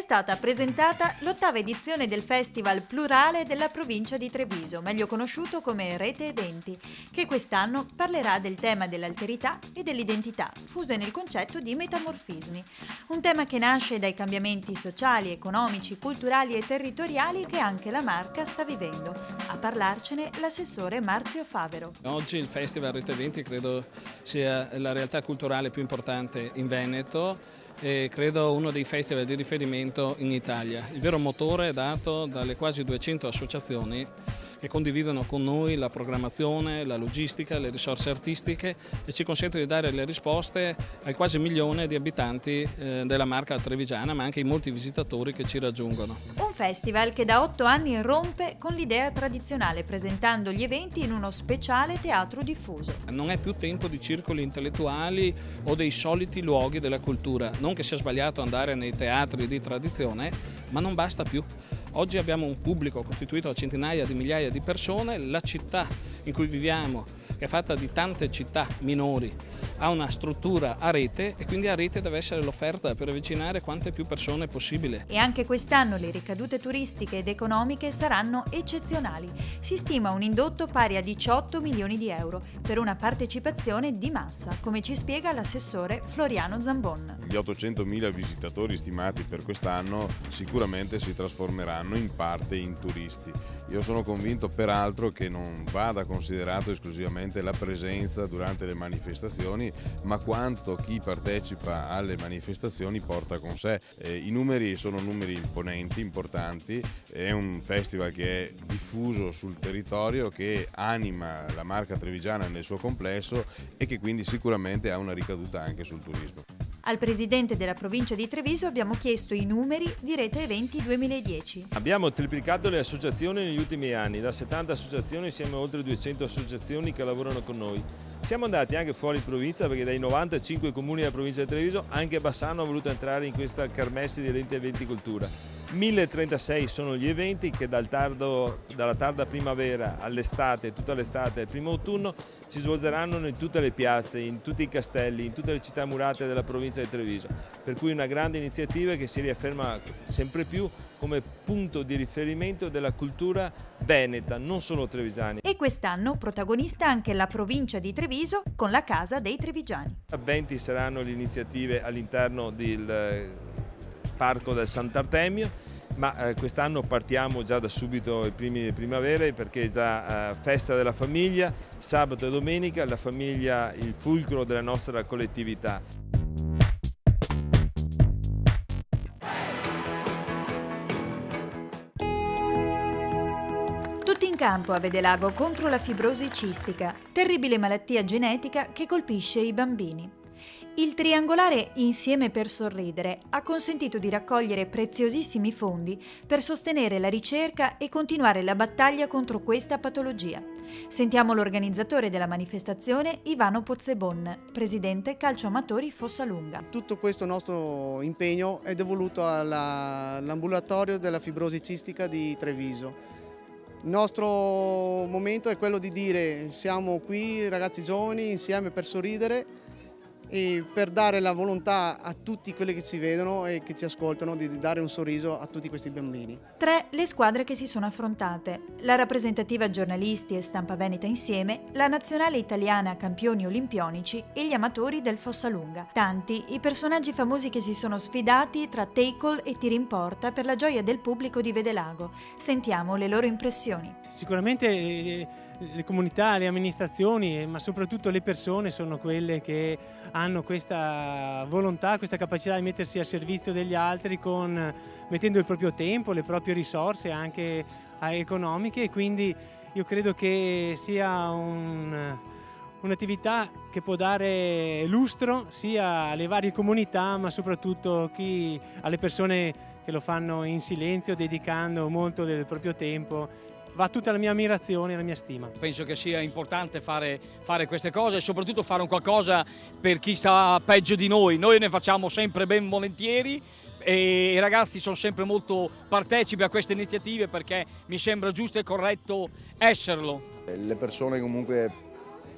stata presentata l'8ª edizione del Festival Plurale della provincia di Treviso, meglio conosciuto come Rete Eventi, che quest'anno parlerà del tema dell'alterità e dell'identità, fuse nel concetto di metamorfismi. Un tema che nasce dai cambiamenti sociali, economici, culturali e territoriali che anche la Marca sta vivendo. A parlarcene l'assessore Marzio Favero. Oggi il Festival Rete Eventi credo sia la realtà culturale più importante in Veneto e credo uno dei festival di riferimento in Italia. Il vero motore è dato dalle quasi 200 associazioni che condividono con noi la programmazione, la logistica, le risorse artistiche e ci consentono di dare le risposte al quasi 1.000.000 di abitanti della Marca trevigiana, ma anche ai molti visitatori che ci raggiungono. Un festival che da 8 anni rompe con l'idea tradizionale, presentando gli eventi in uno speciale teatro diffuso. Non è più tempo di circoli intellettuali o dei soliti luoghi della cultura. Non che sia sbagliato andare nei teatri di tradizione, ma non basta più. Oggi abbiamo un pubblico costituito da centinaia di migliaia di persone, la città in cui viviamo, che è fatta di tante città minori, ha una struttura a rete e quindi a rete deve essere l'offerta per avvicinare quante più persone possibile. E anche quest'anno le ricadute turistiche ed economiche saranno eccezionali. Si stima un indotto pari a 18 milioni di euro per una partecipazione di massa, come ci spiega l'assessore Floriano Zambon. Gli 800.000 visitatori stimati per quest'anno sicuramente si trasformeranno in parte in turisti. Io sono convinto peraltro che non vada considerato esclusivamente la presenza durante le manifestazioni, ma quanto chi partecipa alle manifestazioni porta con sé. I numeri sono numeri imponenti, importanti, è un festival che è diffuso sul territorio, che anima la Marca trevigiana nel suo complesso e che quindi sicuramente ha una ricaduta anche sul turismo. Al presidente della provincia di Treviso abbiamo chiesto i numeri di Rete Eventi 2010. Abbiamo triplicato le associazioni negli ultimi anni, da 70 associazioni siamo a oltre 200 associazioni che lavorano con noi. Siamo andati anche fuori provincia perché dai 95 comuni della provincia di Treviso anche Bassano ha voluto entrare in questa kermesse di Rete Eventi Cultura. 1036 sono gli eventi che dalla tarda primavera all'estate, tutta l'estate e il primo autunno si svolgeranno in tutte le piazze, in tutti i castelli, in tutte le città murate della provincia di Treviso. Per cui una grande iniziativa che si riafferma sempre più come punto di riferimento della cultura veneta, non solo trevigiani. E quest'anno protagonista anche la provincia di Treviso con la Casa dei Trevigiani. 20 saranno le iniziative all'interno del Parco del Sant'Artemio, ma quest'anno partiamo già da subito i primi di primavera perché è già festa della famiglia, sabato e domenica, la famiglia il fulcro della nostra collettività. Tutti in campo a Vedelago contro la fibrosi cistica, terribile malattia genetica che colpisce i bambini. Il triangolare Insieme per Sorridere ha consentito di raccogliere preziosissimi fondi per sostenere la ricerca e continuare la battaglia contro questa patologia. Sentiamo l'organizzatore della manifestazione, Ivano Pozzebon, presidente Calcioamatori Fossalunga. Tutto questo nostro impegno è dovuto all'ambulatorio della fibrosi cistica di Treviso. Il nostro momento è quello di dire siamo qui ragazzi giovani insieme per sorridere e per dare la volontà a tutti quelli che ci vedono e che ci ascoltano di dare un sorriso a tutti questi bambini. 3 le squadre che si sono affrontate: la rappresentativa giornalisti e Stampa Veneta insieme, la nazionale italiana campioni olimpionici e gli amatori del Fossalunga. Tanti i personaggi famosi che si sono sfidati tra tackle e tiri in porta per la gioia del pubblico di Vedelago. Sentiamo le loro impressioni. Sicuramente le comunità, le amministrazioni, ma soprattutto le persone sono quelle che hanno questa volontà, questa capacità di mettersi al servizio degli altri mettendo il proprio tempo, le proprie risorse anche economiche, e quindi io credo che sia un'attività che può dare lustro sia alle varie comunità, ma soprattutto alle persone che lo fanno in silenzio, dedicando molto del proprio tempo. Va tutta la mia ammirazione e la mia stima. Penso che sia importante fare queste cose e soprattutto fare un qualcosa per chi sta peggio di noi. Noi ne facciamo sempre ben volentieri e i ragazzi sono sempre molto partecipi a queste iniziative perché mi sembra giusto e corretto esserlo. Le persone comunque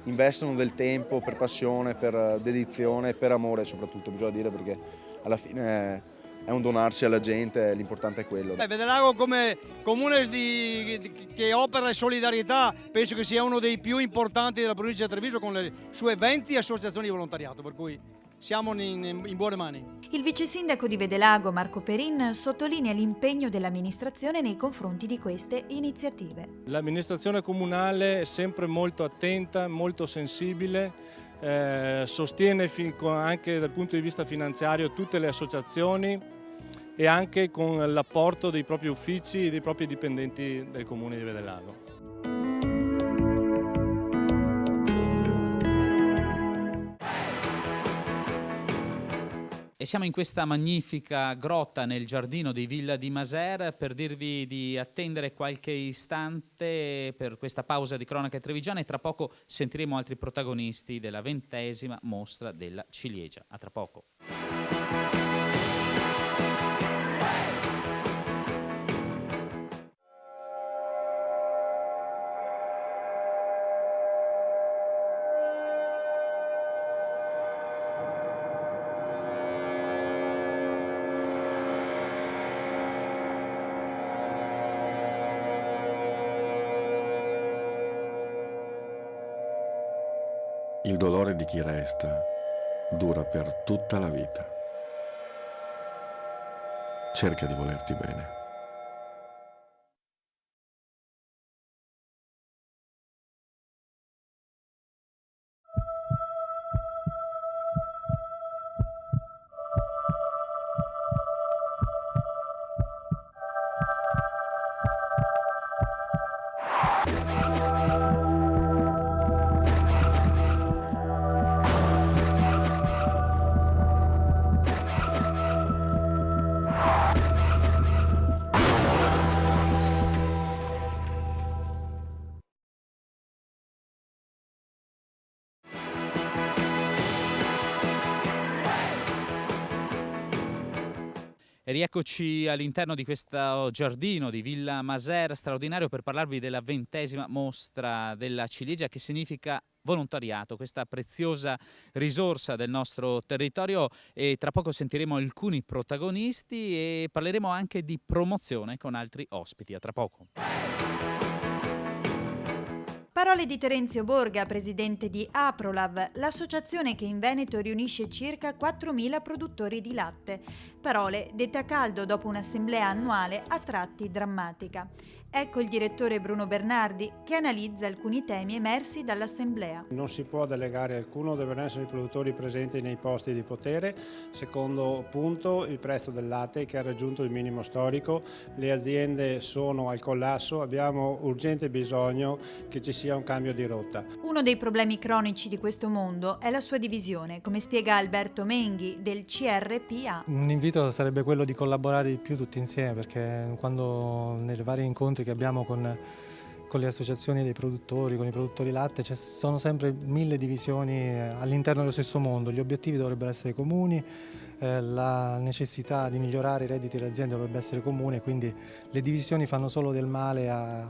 investono del tempo per passione, per dedizione, per amore soprattutto, bisogna dire, perché alla fine è un donarsi alla gente, l'importante è quello. Vedelago come comune che opera in solidarietà penso che sia uno dei più importanti della provincia di Treviso con le sue 20 associazioni di volontariato, per cui siamo in buone mani. Il vice sindaco di Vedelago, Marco Perin, sottolinea l'impegno dell'amministrazione nei confronti di queste iniziative. L'amministrazione comunale è sempre molto attenta, molto sensibile, sostiene anche dal punto di vista finanziario tutte le associazioni e anche con l'apporto dei propri uffici e dei propri dipendenti del comune di Vedelago. E siamo in questa magnifica grotta nel giardino di Villa di Maser per dirvi di attendere qualche istante per questa pausa di cronache trevigiane e tra poco sentiremo altri protagonisti della 20ª mostra della ciliegia. A tra poco. Il dolore di chi resta dura per tutta la vita. Cerca di volerti bene. E rieccoci all'interno di questo giardino di Villa Maser straordinario per parlarvi della 20ª mostra della ciliegia, che significa volontariato, questa preziosa risorsa del nostro territorio, e tra poco sentiremo alcuni protagonisti e parleremo anche di promozione con altri ospiti. A tra poco. Parole di Terenzio Borga, presidente di Aprolav, l'associazione che in Veneto riunisce circa 4.000 produttori di latte. Parole dette a caldo dopo un'assemblea annuale a tratti drammatica. Ecco il direttore Bruno Bernardi che analizza alcuni temi emersi dall'assemblea. Non si può delegare alcuno, devono essere i produttori presenti nei posti di potere. Secondo punto, il prezzo del latte che ha raggiunto il minimo storico, le aziende sono al collasso, abbiamo urgente bisogno che ci sia un cambio di rotta. Uno dei problemi cronici di questo mondo è la sua divisione, come spiega Alberto Menghi del CRPA. Un invito sarebbe quello di collaborare di più tutti insieme, perché quando nelle varie incontri che abbiamo con le associazioni dei produttori, con i produttori latte, ci sono sempre 1000 divisioni all'interno dello stesso mondo. Gli obiettivi dovrebbero essere comuni, la necessità di migliorare i redditi delle aziende dovrebbe essere comune, quindi le divisioni fanno solo del male a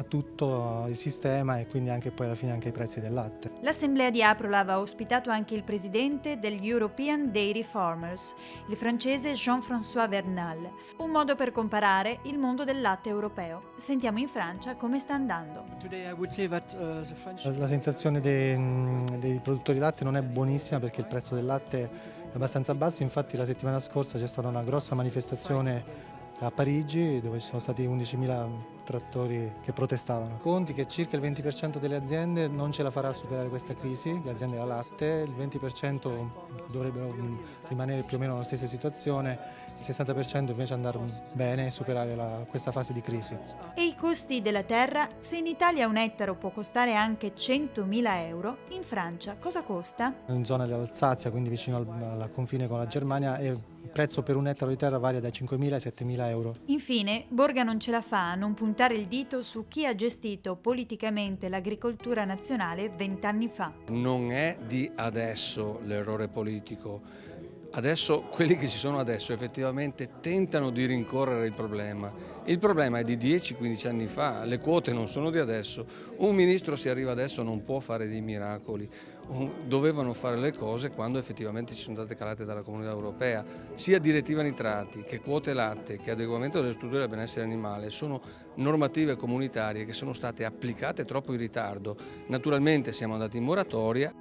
tutto il sistema e quindi anche poi alla fine anche ai prezzi del latte. L'assemblea di Aprolav ha ospitato anche il presidente degli European Dairy Farmers, il francese Jean-François Vernal, un modo per comparare il mondo del latte europeo. Sentiamo in Francia come sta andando. La sensazione dei produttori latte non è buonissima perché il prezzo del latte è abbastanza basso, infatti la settimana scorsa c'è stata una grossa manifestazione a Parigi dove ci sono stati 11.000 trattori che protestavano. Conti che circa il 20% delle aziende non ce la farà a superare questa crisi, le aziende da latte, il 20% dovrebbero rimanere più o meno nella stessa situazione, il 60% invece andare bene e superare questa fase di crisi. E i costi della terra? Se in Italia un ettaro può costare anche 100.000 euro, in Francia cosa costa? In zona dell'Alsazia, quindi vicino al confine con la Germania, il prezzo per un ettaro di terra varia da 5.000 ai 7.000 euro. Infine, Borga non ce la fa a non puntare il dito su chi ha gestito politicamente l'agricoltura nazionale 20 anni fa. Non è di adesso l'errore politico. Adesso quelli che ci sono adesso effettivamente tentano di rincorrere il problema. Il problema è di 10-15 anni fa, le quote non sono di adesso. Un ministro se arriva adesso non può fare dei miracoli. Dovevano fare le cose quando effettivamente ci sono state calate dalla Comunità Europea. Sia direttiva nitrati che quote latte che adeguamento delle strutture del benessere animale sono normative comunitarie che sono state applicate troppo in ritardo. Naturalmente siamo andati in moratoria.